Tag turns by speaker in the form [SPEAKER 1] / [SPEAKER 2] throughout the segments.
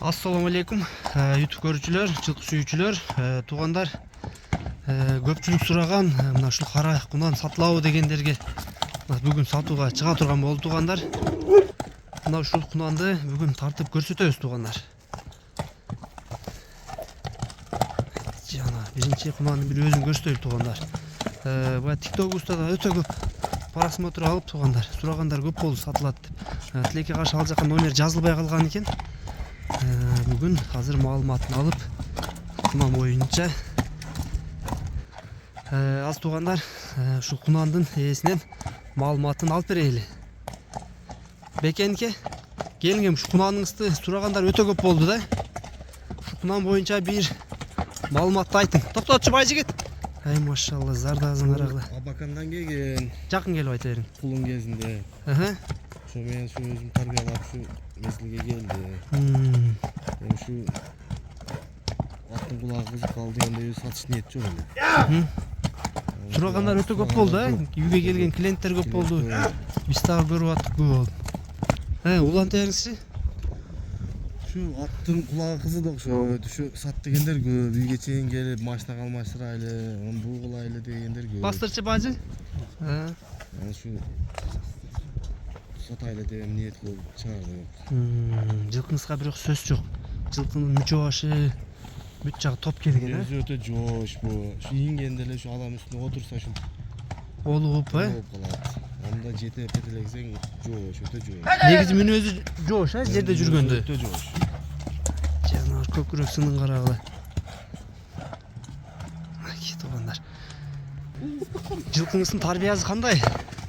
[SPEAKER 1] Assalamu alaikum YouTube көрүүчүлөр, жылкы сүйүүчүлөр, туугандар. Көпчүлүк сураган мына ушул кара кунан сатылабы дегендерге бүгүн сатууга чыга турган болду туугандар. Мына ушул кунанды бүгүн тартып көрсөтөбүз туугандар. Жана биринчи кунанды бир өзүн көрсөтөлү туугандар. Бая TikTok'убузда да өтө көп просмотр алып туугандар. Сурагандар көп болду сатылат деп. Тилекке каршы ал жака номер жазылбай калган экен. Бүгүн азыр маалыматын алып кунан боюнча аз туугандар ушу кунандын ээсинен маалыматын алып берели. Бекенке, келиңем, ушу кунаныңызды сурагандар өтө көп болду да. Ушу кунан боюнча бир маалыматты айтың. Токтотчу байжигит. Ай машалла, зардазың арагыла.
[SPEAKER 2] Абакандан келген.
[SPEAKER 1] Жакын келип айта бериң.
[SPEAKER 2] Кулун кезинде. Ошо мен ушу өзүм тарбиялап ушу мезгилге келди. Мен ушу аттын кулагы кызык калды дегенде сатыш ниет жок эле.
[SPEAKER 1] Сурагандар өтө көп болду, үйгө келген клиенттер көп болду. Биз дагы көрүп аттык көп болду. Уланта бериңизчи.
[SPEAKER 2] Şu аттын кулагы кызыды окшойт. Ушу сат дегендер көп. Үйгө чейин келип машина алмаштырайлы, бул кылайлы дегендер көп.
[SPEAKER 1] Бастырчы бажы?
[SPEAKER 2] Ушу сатайлы деген ниет болуп чыгарды.
[SPEAKER 1] Жылкыңызга бирок сөз жок. Жылкынын мүчө башы бүт жагы топ келген,
[SPEAKER 2] Өзү өтө жоош бу. Ушу ийгенде эле ушу адам үстүнө отурса ушу
[SPEAKER 1] олугуп,
[SPEAKER 2] болуп калат. Анда жете петелесең жоош, өтө жоош.
[SPEAKER 1] Негизи мүнөзү жоош, жерде жүргөндө.
[SPEAKER 2] Өтө жоош.
[SPEAKER 1] Жанар көкүрөк сынын карагыла. Туугандар. Жылкыңыздын тарбиясы кандай?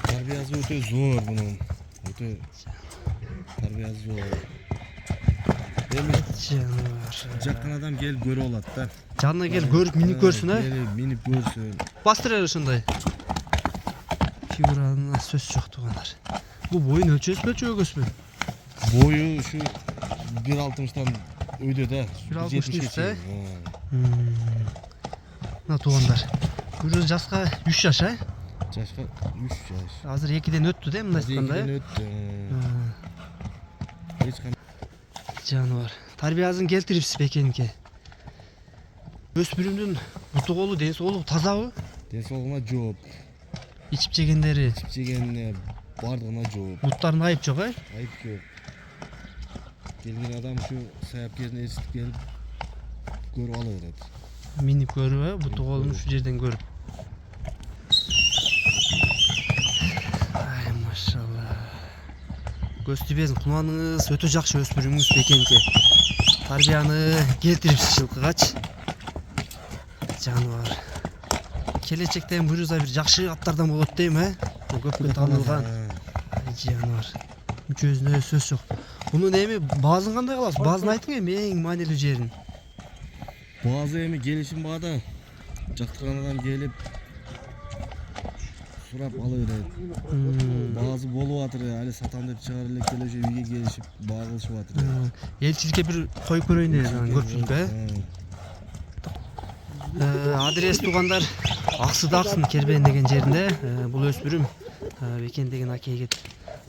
[SPEAKER 2] Тарбиясы өтө зор мунун. Өтө тарбиясы зор. Эми жаккан адам келип көрүп алат да.
[SPEAKER 1] Жанына келип көрүп минип көрсүн,
[SPEAKER 2] Келип минип көрсүн.
[SPEAKER 1] Бастырар ушундай. Фигураны сөз жок туугандар. Бул боюн өлчөсү өкөсү.
[SPEAKER 2] Бою ушу 1.60-тан өйдө да.
[SPEAKER 1] 1.60 да. Мына туугандар. Бул жашка 3 жаш,
[SPEAKER 2] Жашка 3 жаш.
[SPEAKER 1] Азыр 2ден өттү да, мындай айтканда.
[SPEAKER 2] 2ден өттү. Эч кандай
[SPEAKER 1] Жаныбар. Тарбиясын келтирипсиз Бекенке. Өспүрүмдүн буту колу, ден соолугу тазабы?
[SPEAKER 2] Ден соолугуна жооп.
[SPEAKER 1] Ичип жегендери,
[SPEAKER 2] Жегенине бардыгына жооп.
[SPEAKER 1] буттарына айып жок,
[SPEAKER 2] Айып жок. Келген адам ушу саяп жерине эситип келип көрүп ала берет.
[SPEAKER 1] Минип көрүп, буту колун ушу жерден көрүп. Ай машалла. Көз тибесин, кунаныңыз өтө жакшы өспүрүмүңүз Бекенке. Тарбияны келтирипсиз жылкыгачы. Жаныбар. Келечекте буюрса бир жакшы аттардан болот дейм, Көпкө таанылган. Жаныбар. Мүчөсүнө сөз жок. Мунун эми баазын кандай кыласыз? Баазын айтың эң маанилүү жерин.
[SPEAKER 2] Баазы эми келишим баада. Жактырган адам келип сурап ала берет. Баазы болуп атыр, али сатам деп чыгар элек деле ошо үйгө келишип баа кылышып атыр.
[SPEAKER 1] Элчиликке бир коюп көрөйүн деген көпчүлүк, Адрес туугандар Аксыдаксын Кербен деген жеринде. Бул өспүрүм Бекен деген акейге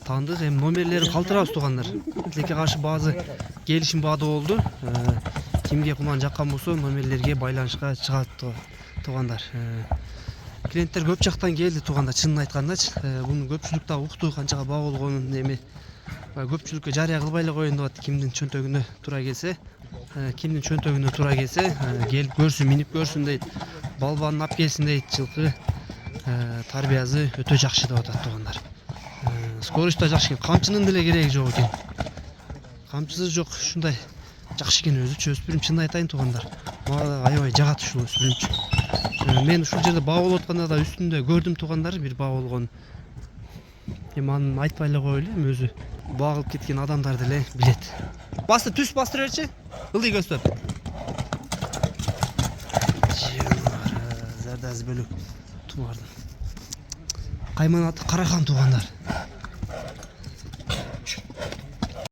[SPEAKER 1] таандык. Эми номерлерин калтырабыз туугандар. Тилекке каршы баазы келишим баада болду. Кимге кунан жаккан болсо номерлерге байланышка чыгат туугандар. Клиенттер көп жактан келди туугандар, чынын айткандачы. Буну көпчүлүк да укту канчага баа болгонун, эми көпчүлүккө жарыя кылбай эле коеюн деп атты. Кимдин чөнтөгүнө туура келсе, келип көрсүн, минип көрсүн дейт. Балбанын ап келсин дейт жылкы. Тарбиясы өтө жакшы деп атат туугандар. Скорость да жакшы экен, камчынын деле кереги жок экен. Камчысы жок, ушундай жакшы экен өзүчө өспүрүм, чынын айтайын туугандар. Мага аябай жагат ушул өспүрүмчү. Мен ушул жерде баа болуп атканда да үстүндө көрдүм туугандар, бир баа болгон. Эми аны айтпай эле коелу, эми өзү баа кылып кеткен адамдар деле билет. Түз бастыра берчи. Ылдый көздөп. Зардазы бөлүк тумардын. Кайман аты Карахан туугандар.